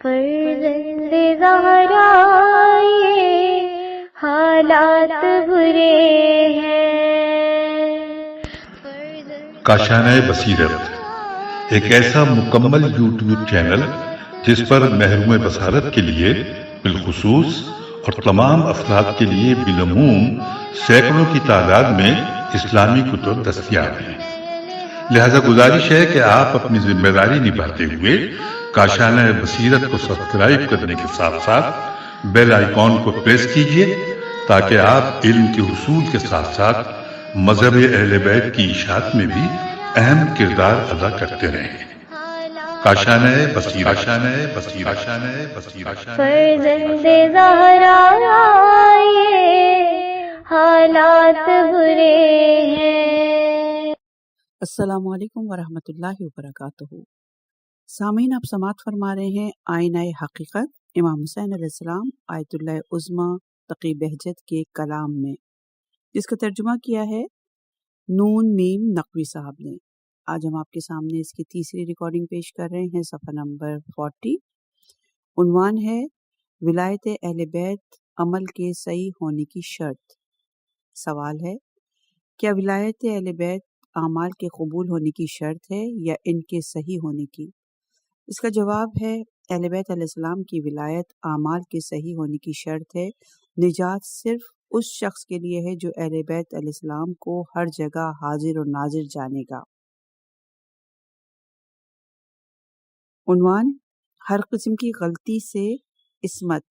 فرزند زہرا یہ حالات برے ہیں۔ کاشانۂ بصیرت ایک ایسا مکمل یوٹیوب چینل جس پر محروم بصارت کے لیے بالخصوص اور تمام افراد کے لیے بالعموم سینکڑوں کی تعداد میں اسلامی کتب دستیاب ہیں۔ لہذا گزارش ہے کہ آپ اپنی ذمہ داری نبھاتے ہوئے کاشانۂ بصیرت کو سبسکرائب کرنے کے ساتھ ساتھ بیل آئیکن کو پریس کیجیے تاکہ آپ علم کے حصول کے ساتھ ساتھ مذہب اہل بیت کی اشاعت میں بھی اہم کردار ادا کرتے رہیں۔ کاشانۂ بصیرت، کاشانۂ بصیرت، کاشانۂ بصیرت۔ فرزند زہرا یہ حالات برے ہیں۔ السلام علیکم ورحمۃ اللہ وبرکاتہ۔ سامعین، آپ سماعت فرما رہے ہیں آئینہ حقیقت امام حسین علیہ السلام آیت اللہ عظمیٰ تقی بہجت کے کلام میں، جس کا ترجمہ کیا ہے نون میم نقوی صاحب نے۔ آج ہم آپ کے سامنے اس کی تیسری ریکارڈنگ پیش کر رہے ہیں، صفحہ نمبر 40۔ عنوان ہے ولایت اہل بیت عمل کے صحیح ہونے کی شرط۔ سوال ہے، کیا ولایت اہل بیت اعمال کے قبول ہونے کی شرط ہے یا ان کے صحیح ہونے کی؟ اس کا جواب ہے، اہل بیت علیہ السلام کی ولایت اعمال کے صحیح ہونے کی شرط ہے۔ نجات صرف اس شخص کے لیے ہے جو اہل بیت علیہ السلام کو ہر جگہ حاضر و ناظر جانے گا۔ عنوان، ہر قسم کی غلطی سے عصمت۔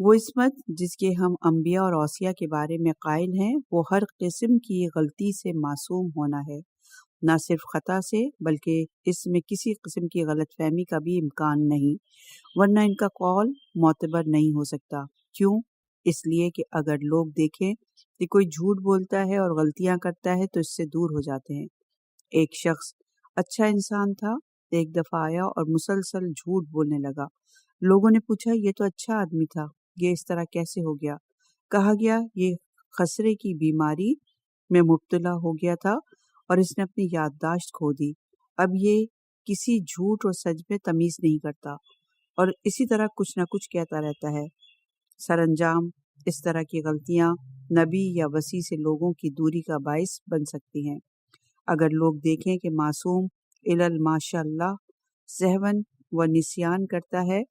وہ عصمت جس کے ہم انبیاء اور اوصیاء کے بارے میں قائل ہیں، وہ ہر قسم کی غلطی سے معصوم ہونا ہے، نہ صرف خطا سے بلکہ اس میں کسی قسم کی غلط فہمی کا بھی امکان نہیں، ورنہ ان کا قول معتبر نہیں ہو سکتا۔ کیوں؟ اس لیے کہ اگر لوگ دیکھیں کہ کوئی جھوٹ بولتا ہے اور غلطیاں کرتا ہے تو اس سے دور ہو جاتے ہیں۔ ایک شخص اچھا انسان تھا، ایک دفعہ آیا اور مسلسل جھوٹ بولنے لگا۔ لوگوں نے پوچھا، یہ تو اچھا آدمی تھا، یہ اس طرح کیسے ہو گیا؟ کہا گیا، یہ خسرے کی بیماری میں مبتلا ہو گیا تھا اور اس نے اپنی یادداشت کھو دی۔ اب یہ کسی جھوٹ اور سچ میں تمیز نہیں کرتا اور اسی طرح کچھ نہ کچھ کہتا رہتا ہے۔ سر انجام اس طرح کی غلطیاں نبی یا وصی سے لوگوں کی دوری کا باعث بن سکتی ہیں۔ اگر لوگ دیکھیں کہ معصوم ماشاء اللہ سہون و نسیان کرتا ہے،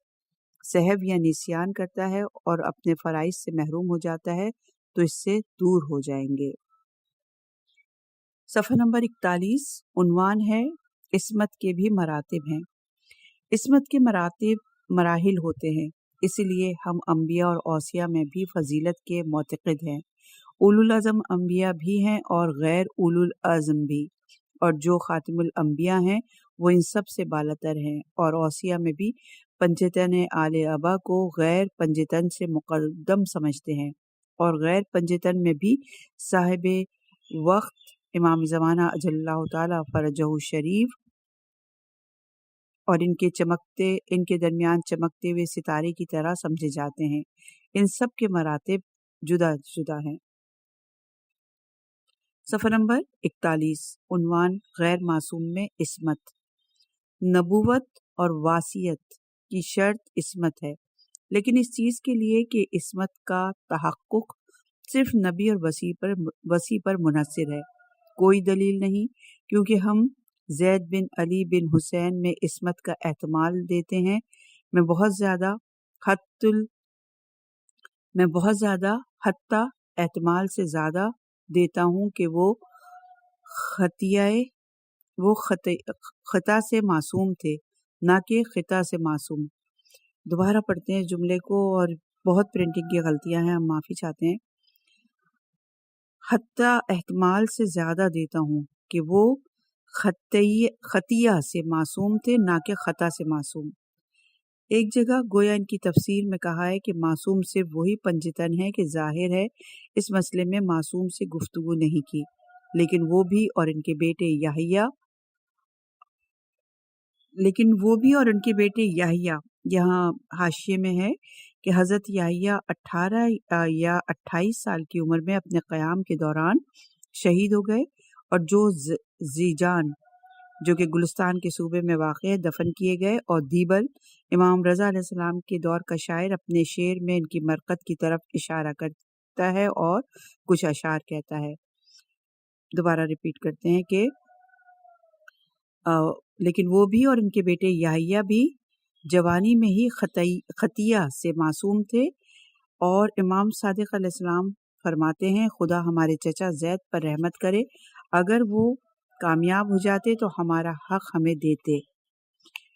سہو یا نسیان کرتا ہے اور اپنے فرائض سے محروم ہو جاتا ہے تو اس سے دور ہو جائیں گے۔ صفحہ نمبر 41۔ عنوان ہے عصمت کے بھی مراتب ہیں۔ عصمت کے مراتب مراحل ہوتے ہیں، اسی لیے ہم انبیاء اور اوصیاء میں بھی فضیلت کے معتقد ہیں۔ اولو العزم انبیاء بھی ہیں اور غیر اولو العزم بھی، اور جو خاتم الانبیاء ہیں وہ ان سب سے بالاتر ہیں، اور اوصیاء میں بھی پنجتن آل ابا کو غیر پنجتن سے مقدم سمجھتے ہیں، اور غیر پنجتن میں بھی صاحب وقت امام زمانہ اجل اللہ تعالی فرجہ شریف اور ان کے درمیان چمکتے ہوئے ستارے کی طرح سمجھے جاتے ہیں۔ ان سب کے مراتب جدا جدا ہیں۔ صفحہ نمبر 41۔ عنوان غیر معصوم میں عصمت۔ نبوت اور وصیت کی شرط عصمت ہے، لیکن اس چیز کے لیے کہ عصمت کا تحقق صرف نبی اور وصی پر منحصر ہے کوئی دلیل نہیں، کیونکہ ہم زید بن علی بن حسین میں عصمت کا احتمال دیتے ہیں۔ میں بہت زیادہ حتی احتمال سے زیادہ دیتا ہوں کہ وہ خطا سے معصوم تھے، نہ کہ خطا سے معصوم۔ دوبارہ پڑھتے ہیں جملے کو، اور بہت پرنٹنگ کی غلطیاں ہیں، ہم معافی چاہتے ہیں۔ حتی احتمال سے زیادہ دیتا ہوں کہ وہ خطیہ سے معصوم تھے، نہ کہ خطا سے معصوم۔ ایک جگہ گویا ان کی تفسیر میں کہا ہے کہ معصوم صرف وہی پنجتن ہے کہ ظاہر ہے اس مسئلے میں معصوم سے گفتگو نہیں کی، لیکن وہ بھی اور ان کے بیٹے یحییٰ، یہاں حاشیے میں ہے کہ حضرت یحییٰ 18 یا 28 سال کی عمر میں اپنے قیام کے دوران شہید ہو گئے، اور جو زیجان جو کہ گلستان کے صوبے میں واقع ہے، دفن کیے گئے، اور دیبل امام رضا علیہ السلام کے دور کا شاعر اپنے شعر میں ان کی مرقد کی طرف اشارہ کرتا ہے اور کچھ اشعار کہتا ہے۔ دوبارہ ریپیٹ کرتے ہیں کہ لیکن وہ بھی اور ان کے بیٹے یحییٰ بھی جوانی میں ہی خطیہ سے معصوم تھے، اور امام صادق علیہ السلام فرماتے ہیں خدا ہمارے چچا زید پر رحمت کرے، اگر وہ کامیاب ہو جاتے تو ہمارا حق ہمیں دیتے۔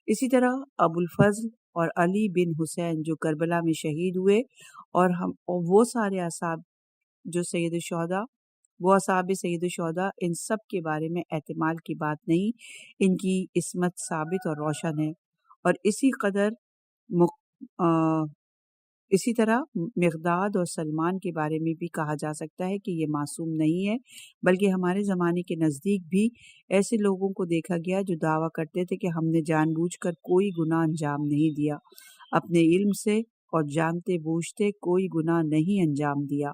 اسی طرح ابو الفضل اور علی بن حسین جو کربلا میں شہید ہوئے، اور وہ سارے اصحاب جو سید الشہداء، وہ اصحاب سید الشہداء، ان سب کے بارے میں احتمال کی بات نہیں، ان کی عصمت ثابت اور روشن ہے۔ اور اسی طرح مقداد اور سلمان کے بارے میں بھی کہا جا سکتا ہے کہ یہ معصوم نہیں ہے، بلکہ ہمارے زمانے کے نزدیک بھی ایسے لوگوں کو دیکھا گیا جو دعویٰ کرتے تھے کہ ہم نے جان بوجھ کر کوئی گناہ انجام نہیں دیا، اپنے علم سے اور جانتے بوجھتے کوئی گناہ نہیں انجام دیا۔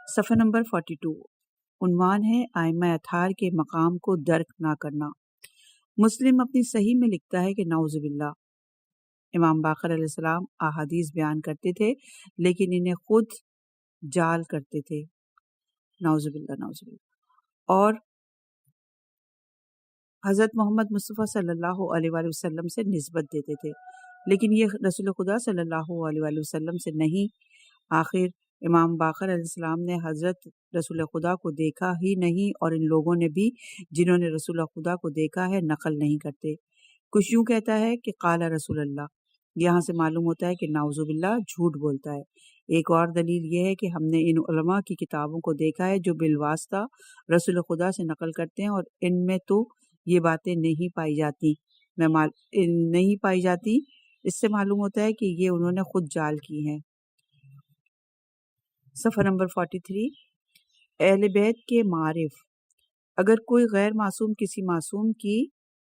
صفحہ نمبر 42، عنوان ہے ائمہ اطہار کے مقام کو درک نہ کرنا۔ مسلم اپنی صحیح میں لکھتا ہے کہ نعوذ باللہ، امام باقر علیہ السلام احادیث بیان کرتے تھے لیکن انہیں خود جعل کرتے تھے، نعوذ باللہ نعوذ باللہ، اور حضرت محمد مصطفیٰ صلی اللہ علیہ وآلہ وسلم سے نسبت دیتے تھے، لیکن یہ رسول خدا صلی اللہ علیہ وآلہ وسلم سے نہیں۔ آخر امام باقر علیہ السلام نے حضرت رسول خدا کو دیکھا ہی نہیں، اور ان لوگوں نے بھی جنہوں نے رسول خدا کو دیکھا ہے نقل نہیں کرتے۔ کچھ یوں کہتا ہے کہ قال رسول اللہ، یہاں سے معلوم ہوتا ہے کہ نعوذ باللہ جھوٹ بولتا ہے۔ ایک اور دلیل یہ ہے کہ ہم نے ان علماء کی کتابوں کو دیکھا ہے جو بالواسطہ رسول خدا سے نقل کرتے ہیں، اور ان میں تو یہ باتیں نہیں پائی جاتی، اس سے معلوم ہوتا ہے کہ یہ انہوں نے خود جعل کی ہیں۔ صفحہ نمبر 43، اہل بیت کے معارف۔ اگر کوئی غیر معصوم کسی معصوم کی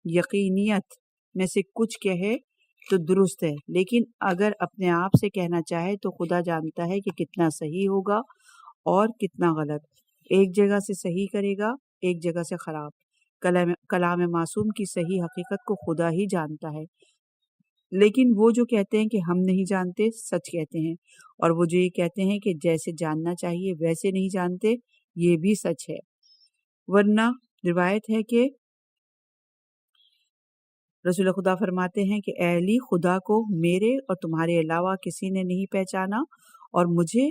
یقینیت میں سے کچھ کہے تو درست ہے، لیکن اگر اپنے آپ سے کہنا چاہے تو خدا جانتا ہے کہ کتنا صحیح ہوگا اور کتنا غلط۔ ایک جگہ سے صحیح کرے گا، ایک جگہ سے خراب۔ کلام معصوم کی صحیح حقیقت کو خدا ہی جانتا ہے، لیکن وہ جو کہتے ہیں کہ ہم نہیں جانتے سچ کہتے ہیں، اور وہ جو یہ کہتے ہیں کہ جیسے جاننا چاہیے ویسے نہیں جانتے یہ بھی سچ ہے۔ ورنہ روایت ہے کہ رسول خدا فرماتے ہیں کہ اے علی، خدا کو میرے اور تمہارے علاوہ کسی نے نہیں پہچانا، اور مجھے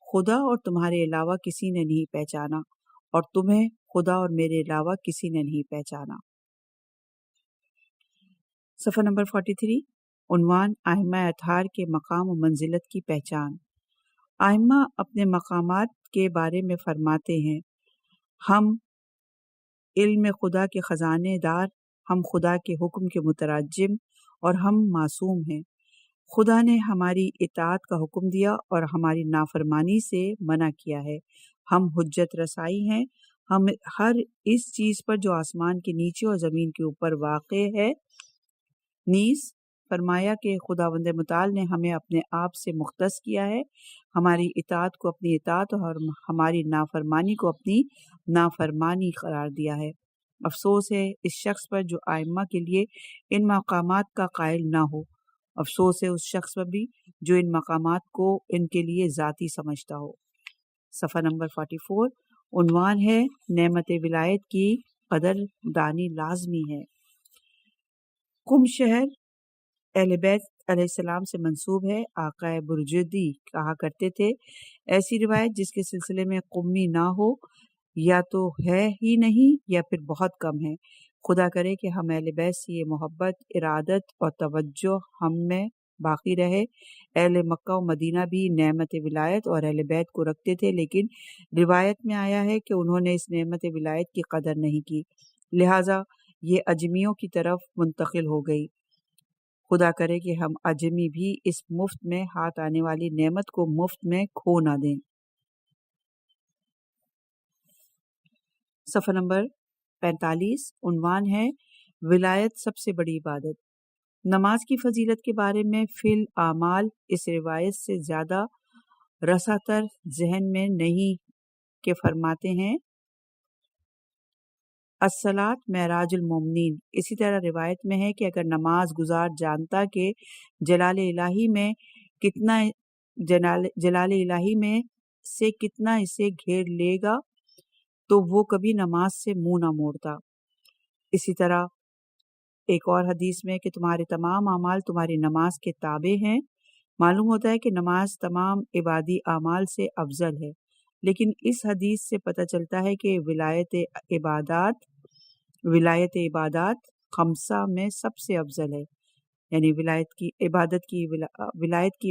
خدا اور تمہارے علاوہ کسی نے نہیں پہچانا، اور تمہیں خدا اور میرے علاوہ کسی نے نہیں پہچانا۔ صفحہ نمبر 43، عنوان ائمہ اطہار کے مقام و منزلت کی پہچان۔ ائمہ اپنے مقامات کے بارے میں فرماتے ہیں، ہم علم خدا کے خزانے دار، ہم خدا کے حکم کے متراجم، اور ہم معصوم ہیں۔ خدا نے ہماری اطاعت کا حکم دیا اور ہماری نافرمانی سے منع کیا ہے۔ ہم حجت رسائی ہیں، ہم ہر اس چیز پر جو آسمان کے نیچے اور زمین کے اوپر واقع ہے۔ نیز فرمایا کہ خداوند متعال نے ہمیں اپنے آپ سے مختص کیا ہے، ہماری اطاعت کو اپنی اطاعت اور ہماری نافرمانی کو اپنی نافرمانی قرار دیا ہے۔ افسوس ہے اس شخص پر جو ائمہ کے لیے ان مقامات کا قائل نہ ہو، افسوس ہے اس شخص پر بھی جو ان مقامات کو ان کے لیے ذاتی سمجھتا ہو۔ صفحہ نمبر 44، عنوان ہے نعمت ولایت کی قدر دانی لازمی ہے۔ قم شہر اہل بیت علیہ السلام سے منسوب ہے۔ آقا برجدی کہا کرتے تھے، ایسی روایت جس کے سلسلے میں قمی نہ ہو یا تو ہے ہی نہیں یا پھر بہت کم ہے۔ خدا کرے کہ ہم اہل بیت سے یہ محبت، ارادت اور توجہ ہم میں باقی رہے۔ اہل مکہ و مدینہ بھی نعمت ولایت اور اہل بیت کو رکھتے تھے، لیکن روایت میں آیا ہے کہ انہوں نے اس نعمت ولایت کی قدر نہیں کی، لہٰذا یہ اجمیوں کی طرف منتقل ہو گئی۔ خدا کرے کہ ہم اجمی بھی اس مفت میں ہاتھ آنے والی نعمت کو مفت میں کھو نہ دیں۔ صفحہ نمبر 45، عنوان ہے ولایت سب سے بڑی عبادت۔ نماز کی فضیلت کے بارے میں فی الاعمال اس روایت سے زیادہ رسا تر ذہن میں نہیں کہ فرماتے ہیں، الصلاۃ معراج المومنین۔ اسی طرح روایت میں ہے کہ اگر نماز گزار جانتا کہ جلال الہی میں سے کتنا اسے گھیر لے گا تو وہ کبھی نماز سے منہ نہ موڑتا۔ اسی طرح ایک اور حدیث میں کہ تمہارے تمام اعمال تمہاری نماز کے تابع ہیں۔ معلوم ہوتا ہے کہ نماز تمام عبادی اعمال سے افضل ہے، لیکن اس حدیث سے پتہ چلتا ہے کہ ولایت عبادات خمسہ میں سب سے افضل ہے، یعنی ولایت کی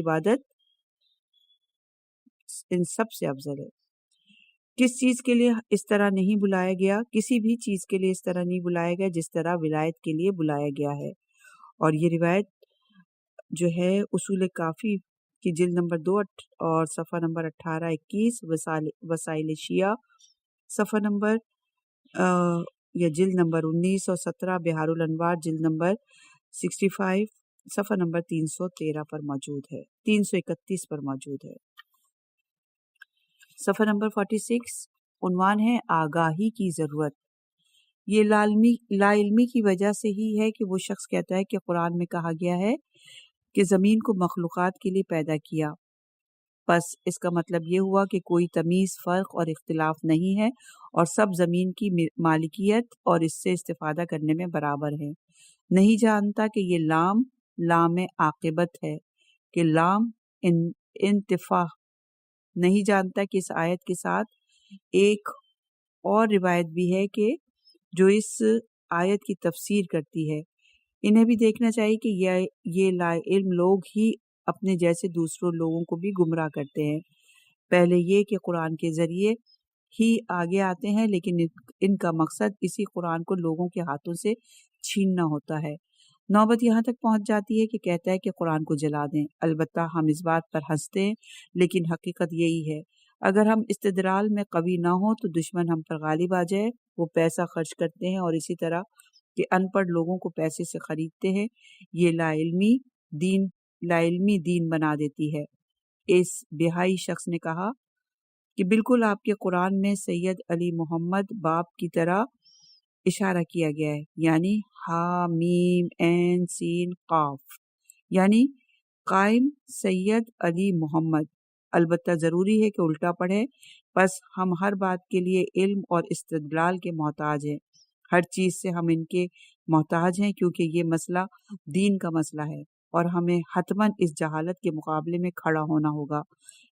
عبادت ان سب سے افضل ہے۔ کس چیز کے لیے اس طرح نہیں بلایا گیا؟ کسی بھی چیز کے لیے اس طرح نہیں بلایا گیا جس طرح ولایت کے لیے بلایا گیا ہے۔ اور یہ روایت جو ہے اصول کافی کی جلد نمبر 2 اور صفحہ نمبر 18-21، وسائل شیعہ صفحہ نمبر یا جلد نمبر 19 اور 17، بہار الانوار جلد نمبر 65 صفحہ نمبر 313 پر موجود ہے، 331 پر موجود ہے۔ صفحہ نمبر 46، عنوان ہے آگاہی کی ضرورت۔ یہ لا علمی کی وجہ سے ہی ہے کہ وہ شخص کہتا ہے کہ قرآن میں کہا گیا ہے کہ زمین کو مخلوقات کے لیے پیدا کیا، بس اس کا مطلب یہ ہوا کہ کوئی تمیز، فرق اور اختلاف نہیں ہے اور سب زمین کی مالکیت اور اس سے استفادہ کرنے میں برابر ہیں۔ نہیں جانتا کہ یہ لام عاقبت ہے، کہ لام انتفاع۔ نہیں جانتا کہ اس آیت کے ساتھ ایک اور روایت بھی ہے کہ جو اس آیت کی تفسیر کرتی ہے۔ انہیں بھی دیکھنا چاہیے کہ یہ لا علم لوگ ہی اپنے جیسے دوسروں لوگوں کو بھی گمراہ کرتے ہیں۔ پہلے یہ کہ قرآن کے ذریعے ہی آگے آتے ہیں، لیکن ان کا مقصد اسی قرآن کو لوگوں کے ہاتھوں سے چھیننا ہوتا ہے۔ نوبت یہاں تک پہنچ جاتی ہے کہ کہتا ہے کہ قرآن کو جلا دیں۔ البتہ ہم اس بات پر ہنستے ہیں، لیکن حقیقت یہی ہے۔ اگر ہم استدلال میں قوی نہ ہوں تو دشمن ہم پر غالب آ جائے۔ وہ پیسہ خرچ کرتے ہیں اور اسی طرح کہ ان پڑھ لوگوں کو پیسے سے خریدتے ہیں۔ یہ لا علمی دین بنا دیتی ہے۔ اس بہائی شخص نے کہا کہ بالکل آپ کے قرآن میں سید علی محمد باپ کی طرح اشارہ کیا گیا ہے، یعنی ہا میم عین سین قاف، یعنی قائم سید علی محمد۔ البتہ ضروری ہے کہ الٹا پڑھے، بس ہم ہر بات کے لیے علم اور استدلال کے محتاج ہیں۔ ہر چیز سے ہم ان کے محتاج ہیں، کیونکہ یہ مسئلہ دین کا مسئلہ ہے اور ہمیں حتماً اس جہالت کے مقابلے میں کھڑا ہونا ہوگا۔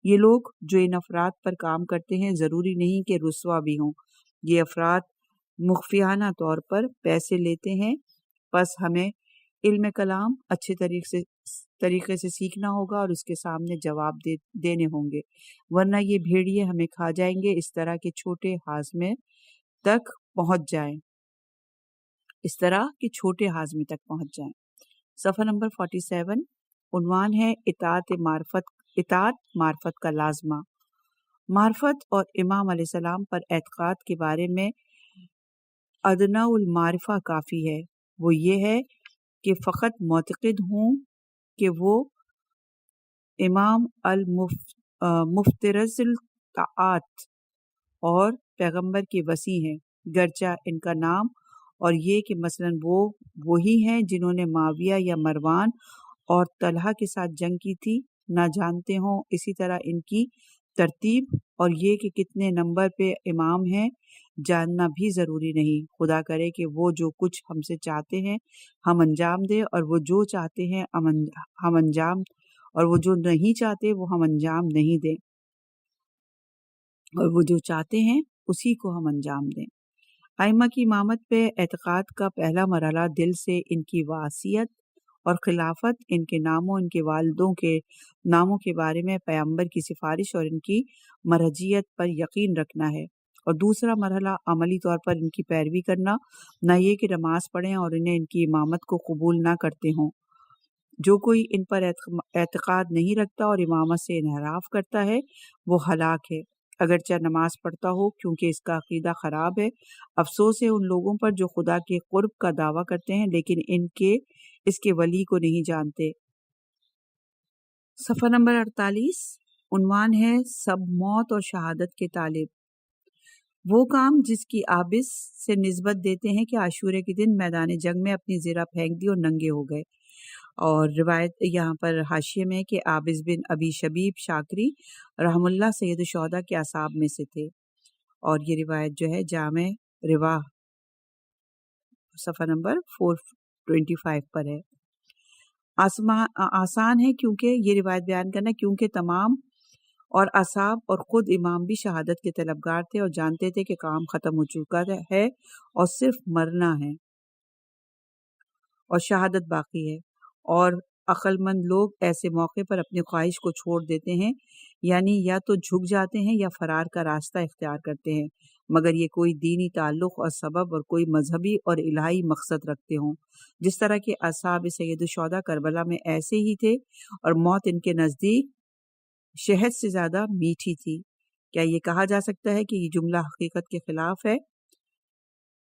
یہ لوگ جو ان افراد پر کام کرتے ہیں ضروری نہیں کہ رسوا بھی ہوں۔ یہ افراد مخفیانہ طور پر پیسے لیتے ہیں، بس ہمیں علم کلام اچھے طریقے سے سیکھنا ہوگا اور اس کے سامنے جواب دینے ہوں گے، ورنہ یہ بھیڑیے ہمیں کھا جائیں گے۔ اس طرح کے چھوٹے ہاضمے تک پہنچ جائیں۔ صفحہ نمبر 47، عنوان ہے اطاعت معرفت کا لازمہ۔ معرفت اور امام علیہ السلام پر اعتقاد کے بارے میں ادنیٰ المعرفہ کافی ہے۔ وہ یہ ہے کہ فقط معتقد ہوں کہ وہ امام المفترض الطاعات اور پیغمبر کے وصی ہیں، گرچہ ان کا نام اور یہ کہ مثلاً وہ وہی ہیں جنہوں نے معاویہ یا مروان اور طلحہ کے ساتھ جنگ کی تھی نہ جانتے ہوں۔ اسی طرح ان کی ترتیب اور یہ کہ کتنے نمبر پہ امام ہیں جاننا بھی ضروری نہیں۔ خدا کرے کہ وہ جو کچھ ہم سے چاہتے ہیں ہم انجام دیں، اور وہ جو چاہتے ہیں ہم انجام، اور وہ جو نہیں چاہتے وہ ہم انجام نہیں دیں، اور وہ جو چاہتے ہیں اسی کو ہم انجام دیں۔ ائمہ کی امامت پہ اعتقاد کا پہلا مرحلہ دل سے ان کی وصیت اور خلافت، ان کے ناموں، ان کے والدوں کے ناموں کے بارے میں پیغمبر کی سفارش اور ان کی مرجعیت پر یقین رکھنا ہے، اور دوسرا مرحلہ عملی طور پر ان کی پیروی کرنا، نہ یہ کہ نماز پڑھیں اور انہیں ان کی امامت کو قبول نہ کرتے ہوں۔ جو کوئی ان پر اعتقاد نہیں رکھتا اور امامت سے انحراف کرتا ہے وہ ہلاک ہے، اگرچہ نماز پڑھتا ہو، کیونکہ اس کا عقیدہ خراب ہے۔ افسوس ہے ان لوگوں پر جو خدا کے قرب کا دعویٰ کرتے ہیں لیکن اس کے ولی کو نہیں جانتے۔ صفحہ نمبر 48، عنوان ہے سب موت اور شہادت کے طالب۔ وہ کام جس کی آبس سے نسبت دیتے ہیں کہ عاشورے کے دن میدان جنگ میں اپنی زرہ پھینک دی اور ننگے ہو گئے۔ اور روایت یہاں پر حاشیے میں کہ عابس بن ابی شبیب شاکری رحم اللہ سید الشہداء کے اصحاب میں سے تھے، اور یہ روایت جو ہے جامع رواح صفحہ نمبر 425 پر ہے۔ آسان ہے کیونکہ یہ روایت بیان کرنا، کیونکہ تمام اور اصحاب اور خود امام بھی شہادت کے طلبگار تھے اور جانتے تھے کہ کام ختم ہو چکا ہے اور صرف مرنا ہے اور شہادت باقی ہے، اور عقل مند لوگ ایسے موقع پر اپنی خواہش کو چھوڑ دیتے ہیں، یعنی یا تو جھک جاتے ہیں یا فرار کا راستہ اختیار کرتے ہیں، مگر یہ کوئی دینی تعلق اور سبب اور کوئی مذہبی اور الہی مقصد رکھتے ہوں۔ جس طرح کے اصحاب سید الشہداء کربلا میں ایسے ہی تھے اور موت ان کے نزدیک شہد سے زیادہ میٹھی تھی۔ کیا یہ کہا جا سکتا ہے کہ یہ جملہ حقیقت کے خلاف ہے؟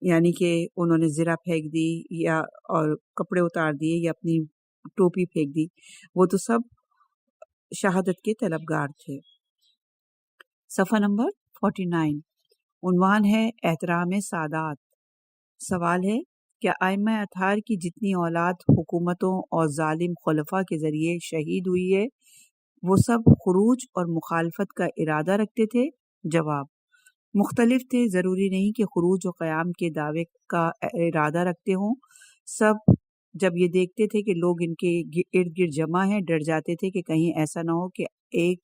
یعنی کہ انہوں نے زرہ پھینک دی یا اور کپڑے اتار دیے یا اپنی ٹوپی پھینک دی، وہ تو سب شہادت کے طلبگار تھے۔ صفحہ نمبر 49، عنوان ہے احترام سادات۔ سوال ہے، کیا ائمہ اطہار کی جتنی اولاد حکومتوں اور ظالم خلفاء کے ذریعے شہید ہوئی ہے، وہ سب خروج اور مخالفت کا ارادہ رکھتے تھے؟ جواب، مختلف تھے، ضروری نہیں کہ خروج و قیام کے دعوے کا ارادہ رکھتے ہوں۔ سب جب یہ دیکھتے تھے کہ لوگ ان کے ارد گرد جمع ہیں، ڈر جاتے تھے کہ کہیں ایسا نہ ہو کہ ایک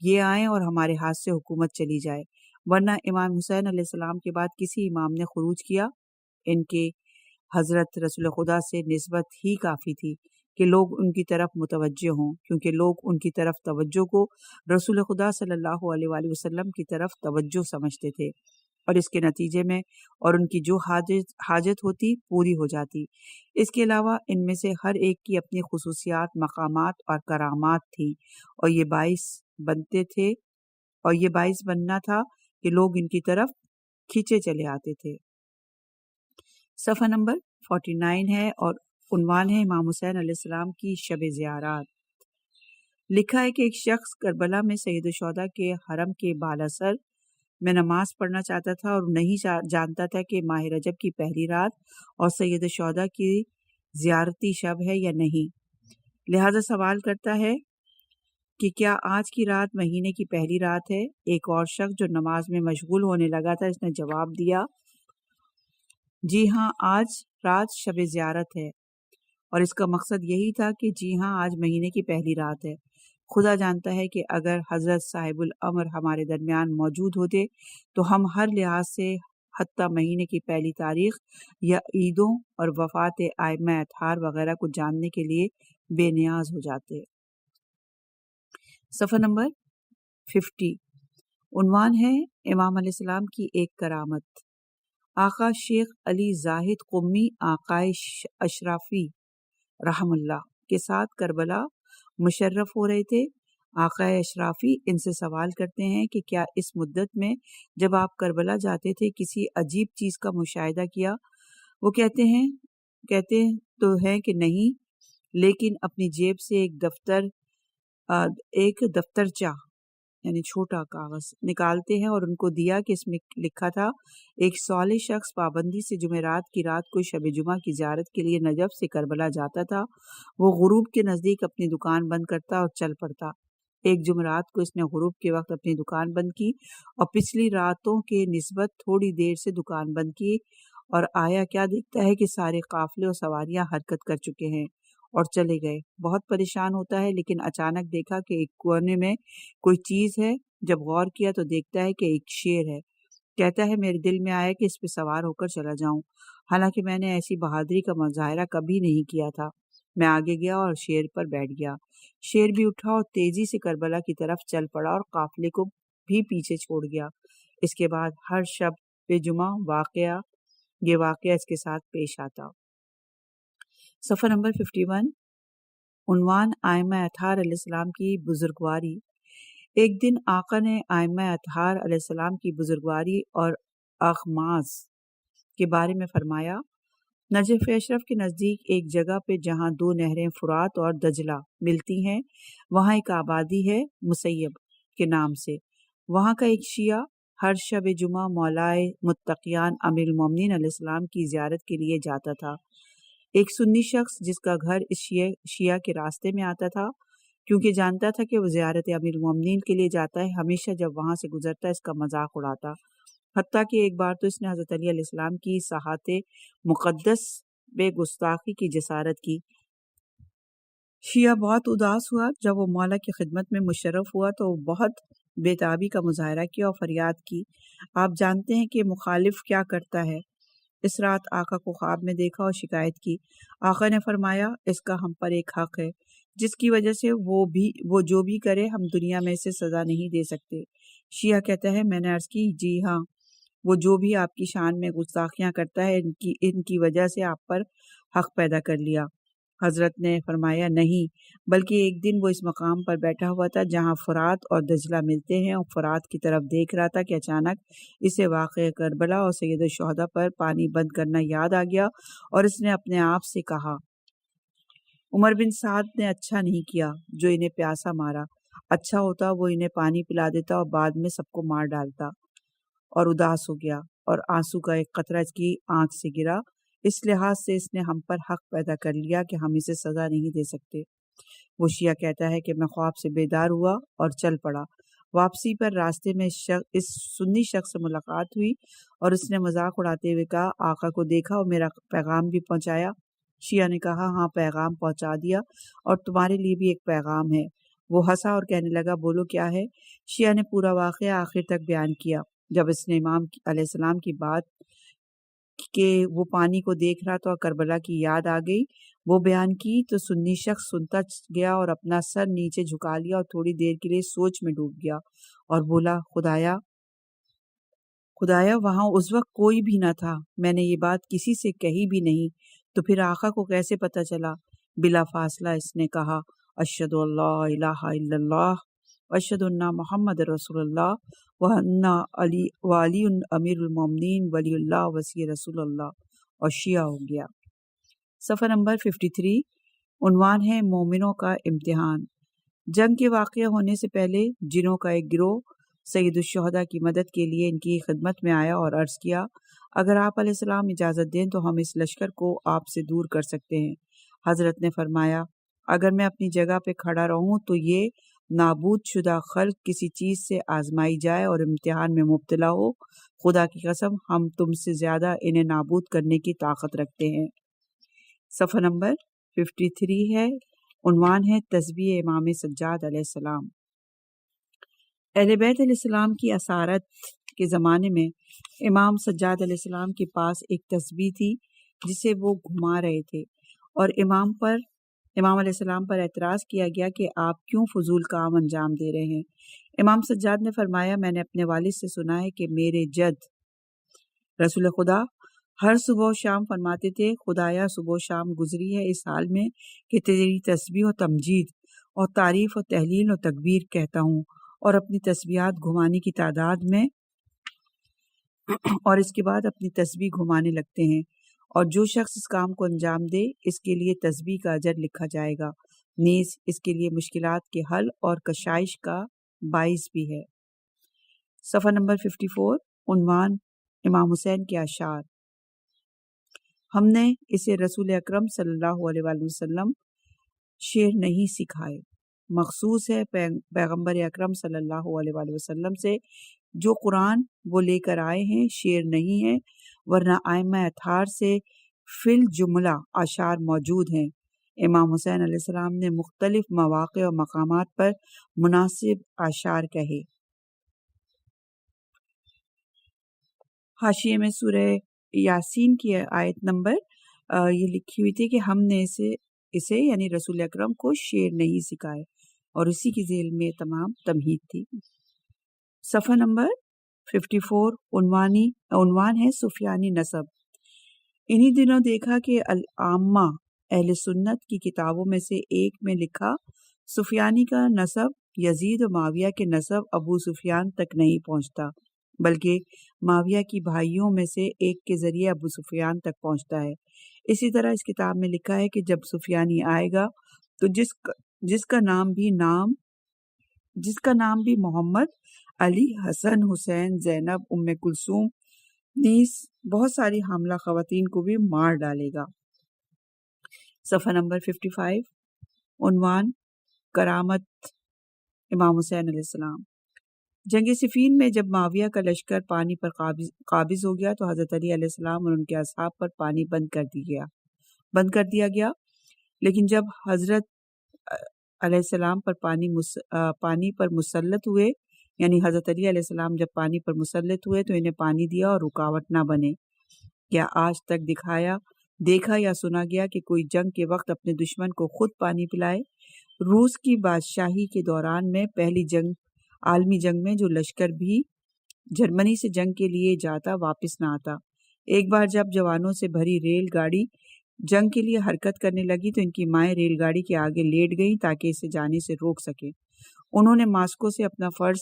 یہ آئیں اور ہمارے ہاتھ سے حکومت چلی جائے، ورنہ امام حسین علیہ السلام کے بعد کسی امام نے خروج کیا؟ ان کے حضرت رسول خدا سے نسبت ہی کافی تھی کہ لوگ ان کی طرف متوجہ ہوں، کیونکہ لوگ ان کی طرف توجہ کو رسول خدا صلی اللہ علیہ وآلہ وسلم کی طرف توجہ سمجھتے تھے، اور اس کے نتیجے میں اور ان کی جو حاجت ہوتی پوری ہو جاتی۔ اس کے علاوہ ان میں سے ہر ایک کی اپنی خصوصیات، مقامات اور کرامات تھیں، اور یہ باعث بننا تھا کہ لوگ ان کی طرف کھینچے چلے آتے تھے۔ صفحہ نمبر 49 ہے اور عنوان ہے امام حسین علیہ السلام کی شب زیارات۔ لکھا ہے کہ ایک شخص کربلا میں سید الشہداء کے حرم کے بالا سر میں نماز پڑھنا چاہتا تھا اور نہیں جانتا تھا کہ ماہ رجب کی پہلی رات اور سید الشہداء کی زیارتی شب ہے یا نہیں، لہذا سوال کرتا ہے کہ کیا آج کی رات مہینے کی پہلی رات ہے؟ ایک اور شخص جو نماز میں مشغول ہونے لگا تھا، اس نے جواب دیا، جی ہاں، آج رات شب زیارت ہے، اور اس کا مقصد یہی تھا کہ جی ہاں، آج مہینے کی پہلی رات ہے۔ خدا جانتا ہے کہ اگر حضرت صاحب الامر ہمارے درمیان موجود ہوتے تو ہم ہر لحاظ سے حتیٰ مہینے کی پہلی تاریخ یا عیدوں اور وفات ائمہ اطہار وغیرہ کو جاننے کے لیے بے نیاز ہو جاتے۔ صفحہ نمبر 50، عنوان ہے امام علیہ السلام کی ایک کرامت۔ آقا شیخ علی زاہد قمی آقائے اشرافی رحم اللہ کے ساتھ کربلا مشرف ہو رہے تھے۔ آقا اشرافی ان سے سوال کرتے ہیں کہ کیا اس مدت میں جب آپ کربلا جاتے تھے کسی عجیب چیز کا مشاہدہ کیا؟ وہ کہتے تو ہیں کہ نہیں، لیکن اپنی جیب سے ایک دفترچہ یعنی چھوٹا کاغذ نکالتے ہیں اور ان کو دیا کہ اس میں لکھا تھا، ایک صالح شخص پابندی سے جمعرات کی رات کو شب جمعہ کی زیارت کے لیے نجف سے کربلا جاتا تھا۔ وہ غروب کے نزدیک اپنی دکان بند کرتا اور چل پڑتا۔ ایک جمعرات کو اس نے غروب کے وقت اپنی دکان بند کی اور پچھلی راتوں کے نسبت تھوڑی دیر سے دکان بند کی، اور آیا کیا دیکھتا ہے کہ سارے قافلے اور سواریاں حرکت کر چکے ہیں اور چلے گئے۔ بہت پریشان ہوتا ہے، لیکن اچانک دیکھا کہ ایک کونے میں کوئی چیز ہے۔ جب غور کیا تو دیکھتا ہے کہ ایک شیر ہے۔ کہتا ہے، میرے دل میں آیا کہ اس پہ سوار ہو کر چلا جاؤں، حالانکہ میں نے ایسی بہادری کا مظاہرہ کبھی نہیں کیا تھا۔ میں آگے گیا اور شیر پر بیٹھ گیا۔ شیر بھی اٹھا اور تیزی سے کربلا کی طرف چل پڑا اور قافلے کو بھی پیچھے چھوڑ گیا۔ اس کے بعد ہر شب جمعہ یہ واقعہ اس کے ساتھ پیش آتا۔ صفحہ نمبر 51، عنوان ائمہ اطہار علیہ السلام کی بزرگواری۔ ایک دن آقا نے ائمہ اطہار علیہ السلام کی بزرگواری اور اغماض کے بارے میں فرمایا، نجف اشرف کے نزدیک ایک جگہ پہ جہاں دو نہریں فرات اور دجلہ ملتی ہیں، وہاں ایک آبادی ہے مسیب کے نام سے۔ وہاں کا ایک شیعہ ہر شب جمعہ مولائے متقیان امیر المومنین علیہ السلام کی زیارت کے لیے جاتا تھا۔ ایک سنی شخص جس کا گھر اس شیعہ کے راستے میں آتا تھا، کیونکہ جانتا تھا کہ وہ زیارت امیر المومنین کے لیے جاتا ہے، ہمیشہ جب وہاں سے گزرتا اس کا مذاق اڑاتا، حتیٰ کہ ایک بار تو اس نے حضرت علی علیہ السلام کی ساحت مقدس بے گستاخی کی جسارت کی۔ شیعہ بہت اداس ہوا جب وہ مولا کی خدمت میں مشرف ہوا تو وہ بہت بےتابی کا مظاہرہ کیا اور فریاد کی۔ آپ جانتے ہیں کہ مخالف کیا کرتا ہے۔ اس رات آقا کو خواب میں دیکھا اور شکایت کی۔ آقا نے فرمایا اس کا ہم پر ایک حق ہے جس کی وجہ سے وہ جو بھی کرے ہم دنیا میں اسے سزا نہیں دے سکتے۔ شیعہ کہتا ہے میں نے عرض کی جی ہاں، وہ جو بھی آپ کی شان میں گستاخیاں کرتا ہے ان کی وجہ سے آپ پر حق پیدا کر لیا۔ حضرت نے فرمایا نہیں، بلکہ ایک دن وہ اس مقام پر بیٹھا ہوا تھا جہاں فرات اور دجلہ ملتے ہیں، اور فرات کی طرف دیکھ رہا تھا کہ اچانک اسے واقعہ کربلا اور سید الشہداء پر پانی بند کرنا یاد آ گیا، اور اس نے اپنے آپ سے کہا عمر بن سعد نے اچھا نہیں کیا جو انہیں پیاسا مارا، اچھا ہوتا وہ انہیں پانی پلا دیتا اور بعد میں سب کو مار ڈالتا۔ اور اداس ہو گیا اور آنسو کا ایک قطرہ اس کی آنکھ سے گرا۔ اس لحاظ سے اس نے ہم پر حق پیدا کر لیا کہ ہم اسے سزا نہیں دے سکتے۔ وہ شیعہ کہتا ہے کہ میں خواب سے بیدار ہوا اور چل پڑا۔ واپسی پر راستے میں اس سنی شخص سے ملاقات ہوئی اور اس نے مذاق اڑاتے ہوئے کہا آقا کو دیکھا اور میرا پیغام بھی پہنچایا؟ شیعہ نے کہا ہاں پیغام پہنچا دیا اور تمہارے لیے بھی ایک پیغام ہے۔ وہ ہنسا اور کہنے لگا بولو کیا ہے؟ شیعہ نے پورا واقعہ آخر تک بیان کیا۔ جب اس نے امام علیہ السلام کی بات کہ وہ پانی کو دیکھ رہا تھا اور کربلا کی یاد آ گئی وہ بیان کی تو سنی شخص سنتا گیا اور اپنا سر نیچے جھکا لیا اور تھوڑی دیر کے لیے سوچ میں ڈوب گیا اور بولا خدایا وہاں اس وقت کوئی بھی نہ تھا، میں نے یہ بات کسی سے کہی بھی نہیں، تو پھر آقا کو کیسے پتہ چلا؟ بلا فاصلہ اس نے کہا اشہد ان لا الہ الا اللہ واشہد ان محمد رسول اللہ وان علی امیر المومنین ولی اللہ وصی رسول اللہ، اور شیعہ ہو گیا۔ صفحہ نمبر 53 عنوان ہے مومنوں کا امتحان۔ جنگ کے واقع ہونے سے پہلے جنوں کا ایک گروہ سید الشہداء کی مدد کے لیے ان کی خدمت میں آیا اور عرض کیا اگر آپ علیہ السلام اجازت دیں تو ہم اس لشکر کو آپ سے دور کر سکتے ہیں۔ حضرت نے فرمایا اگر میں اپنی جگہ پہ کھڑا رہوں تو یہ نابود شدہ خلق کسی چیز سے آزمائی جائے اور امتحان میں مبتلا ہو، خدا کی قسم ہم تم سے زیادہ انہیں نابود کرنے کی طاقت رکھتے ہیں۔ صفحہ نمبر 53 ہے، عنوان ہے تسبیح امام سجاد علیہ السلام۔ اہل بیت علیہ السلام کی اسارت کے زمانے میں امام سجاد علیہ السلام کے پاس ایک تسبیح تھی جسے وہ گھما رہے تھے، اور امام علیہ السلام پر اعتراض کیا گیا کہ آپ کیوں فضول کام انجام دے رہے ہیں؟ امام سجاد نے فرمایا میں نے اپنے والد سے سنا ہے کہ میرے جد رسول خدا ہر صبح و شام فرماتے تھے خدایا صبح و شام گزری ہے اس حال میں کہ تیری تسبیح و تمجید اور تعریف و تحلیل و تکبیر کہتا ہوں، اور اپنی تسبیحات گھمانے کی تعداد میں اور اس کے بعد اپنی تسبیح گھمانے لگتے ہیں، اور جو شخص اس کام کو انجام دے اس کے لیے تسبیح کا اجر لکھا جائے گا، نیز اس کے لیے مشکلات کے حل اور کشائش کا باعث بھی ہے۔ صفحہ نمبر 54 عنوان امام حسین کے اشعار۔ ہم نے اسے رسول اکرم صلی اللہ علیہ وآلہ وسلم شعر نہیں سکھائے، مخصوص ہے پیغمبر اکرم صلی اللہ علیہ وآلہ وسلم سے جو قرآن وہ لے کر آئے ہیں شعر نہیں ہے، ورنہ ائمہ اطہار سے فی الجملہ اشعار موجود ہیں۔ امام حسین علیہ السلام نے مختلف مواقع اور مقامات پر مناسب اشعار کہے۔ حاشیے میں سورہ یاسین کی آیت نمبر یہ لکھی ہوئی تھی کہ ہم نے اسے یعنی رسول اکرم کو شعر نہیں سکھائے، اور اسی کی ذیل میں تمام تمہید تھی۔ صفحہ نمبر 54 عنوان ہے سفیانی نسب۔ انہی دنوں دیکھا کہ العامہ اہل سنت کی کتابوں میں سے ایک میں لکھا سفیانی کا نسب یزید و معاویہ کے نسب ابو سفیان تک نہیں پہنچتا، بلکہ معاویہ کی بھائیوں میں سے ایک کے ذریعے ابو سفیان تک پہنچتا ہے۔ اسی طرح اس کتاب میں لکھا ہے کہ جب سفیانی آئے گا تو جس کا نام بھی محمد علی، حسن، حسین، زینب، ام کلثوم نیز بہت ساری حاملہ خواتین کو بھی مار ڈالے گا۔ صفحہ نمبر 55، عنوان کرامت امام حسین علیہ السلام۔ جنگ صفین میں جب معاویہ کا لشکر پانی پر قابض ہو گیا تو حضرت علی علیہ السلام اور ان کے اصحاب پر پانی بند کر دیا گیا، لیکن جب حضرت علیہ السلام پر پانی پر مسلط ہوئے، یعنی حضرت علی علیہ السلام جب پانی پر مسلط ہوئے تو انہیں پانی دیا اور رکاوٹ نہ بنے۔ کیا آج تک دیکھا یا سنا گیا کہ کوئی جنگ کے وقت اپنے دشمن کو خود پانی پلائے؟ روس کی بادشاہی کے دوران میں پہلی عالمی جنگ میں جو لشکر بھی جرمنی سے جنگ کے لیے جاتا واپس نہ آتا۔ ایک بار جب جوانوں سے بھری ریل گاڑی جنگ کے لیے حرکت کرنے لگی تو ان کی مائیں ریل گاڑی کے آگے لیٹ گئیں تاکہ اسے جانے سے روک سکیں۔ انہوں نے ماسکو سے اپنا فرض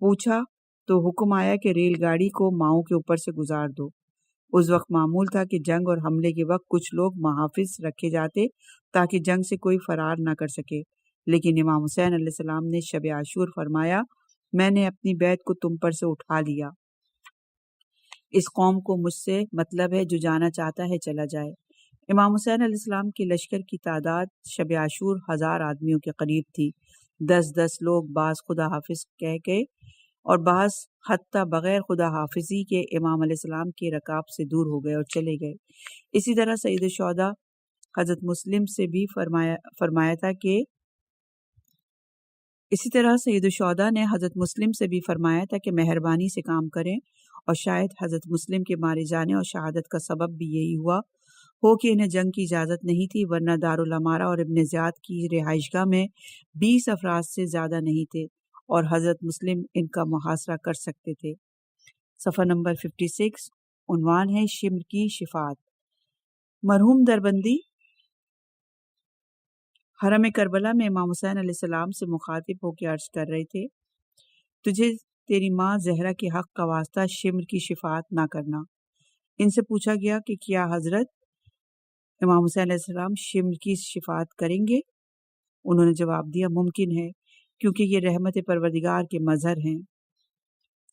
پوچھا تو حکم آیا کہ ریل گاڑی کو ماؤں کے اوپر سے گزار دو۔ اس وقت معمول تھا کہ جنگ اور حملے کے وقت کچھ لوگ محافظ رکھے جاتے تاکہ جنگ سے کوئی فرار نہ کر سکے، لیکن امام حسین علیہ السلام نے شب عاشور فرمایا، میں نے اپنی بیعت کو تم پر سے اٹھا لیا۔ اس قوم کو مجھ سے مطلب ہے، جو جانا چاہتا ہے چلا جائے۔ امام حسین علیہ السلام کے لشکر کی تعداد شب عاشور 1000 آدمیوں کے قریب تھی۔ 10 لوگ بعض خدا حافظ کہہ کے اور بعض حتیٰ بغیر خدا حافظی کے امام علیہ السلام کے رکاب سے دور ہو گئے اور چلے گئے۔ اسی طرح سید الشہداء حضرت مسلم سے بھی فرمایا تھا کہ مہربانی سے کام کریں، اور شاید حضرت مسلم کے مارے جانے اور شہادت کا سبب بھی یہی ہوا ہو کہ انہیں جنگ کی اجازت نہیں تھی، ورنہ دارالامارہ اور ابن زیاد کی رہائش گاہ میں 20 افراد سے زیادہ نہیں تھے اور حضرت مسلم ان کا محاصرہ کر سکتے تھے۔ صفحہ نمبر 56، عنوان ہے شمر کی شفاعت۔ مرحوم دربندی حرم کربلا میں امام حسین علیہ السلام سے مخاطب ہو کے عرض کر رہے تھے، تجھے تیری ماں زہرا کے حق کا واسطہ شمر کی شفاعت نہ کرنا۔ ان سے پوچھا گیا کہ کیا حضرت امام حسین علیہ السلام شمر کی شفاعت کریں گے؟ انہوں نے جواب دیا، ممکن ہے، کیونکہ یہ رحمت پروردگار کے مظہر ہیں۔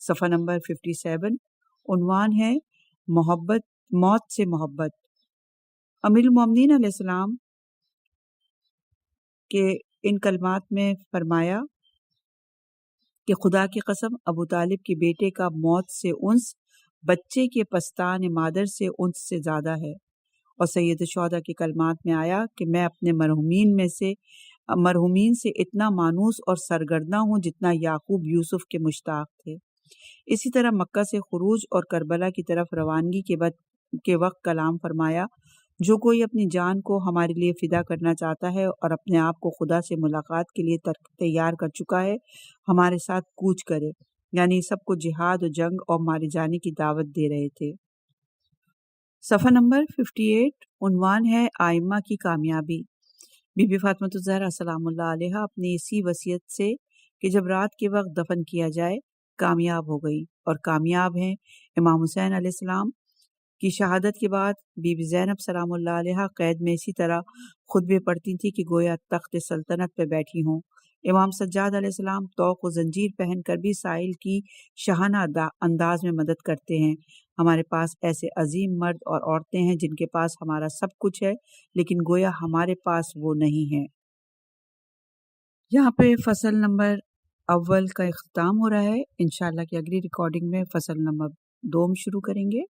صفحہ نمبر 57، عنوان ہے موت سے محبت۔ امیر المومنین علیہ السلام کے ان کلمات میں فرمایا کہ خدا کی قسم ابو طالب کے بیٹے کا موت سے انس بچے کے پستان مادر سے انس سے زیادہ ہے، اور سید الشہداء کے کلمات میں آیا کہ میں اپنے مرحومین سے اتنا مانوس اور سرگرداں ہوں جتنا یعقوب یوسف کے مشتاق تھے۔ اسی طرح مکہ سے خروج اور کربلا کی طرف روانگی کے وقت کلام فرمایا، جو کوئی اپنی جان کو ہمارے لیے فدا کرنا چاہتا ہے اور اپنے آپ کو خدا سے ملاقات کے لیے تیار کر چکا ہے، ہمارے ساتھ کوچ کرے، یعنی سب کو جہاد و جنگ اور مارے جانے کی دعوت دے رہے تھے۔ صفحہ نمبر 58، عنوان ہے آئمہ کی کامیابی۔ بی بی فاطمہ الزہرا سلام اللہ علیہا اپنی اسی وصیت سے کہ جب رات کے وقت دفن کیا جائے کامیاب ہو گئی، اور کامیاب ہیں۔ امام حسین علیہ السلام کی شہادت کے بعد بی بی زینب سلام اللہ علیہا قید میں اسی طرح خطبے پڑھتی تھی کہ گویا تخت سلطنت پہ بیٹھی ہوں۔ امام سجاد علیہ السلام طوق و زنجیر پہن کر بھی سائل کی شاہانہ انداز میں مدد کرتے ہیں۔ ہمارے پاس ایسے عظیم مرد اور عورتیں ہیں جن کے پاس ہمارا سب کچھ ہے، لیکن گویا ہمارے پاس وہ نہیں ہے۔ یہاں پہ فصل نمبر اول کا اختتام ہو رہا ہے۔ انشاءاللہ کی اگلی ریکارڈنگ میں فصل نمبر 2 شروع کریں گے۔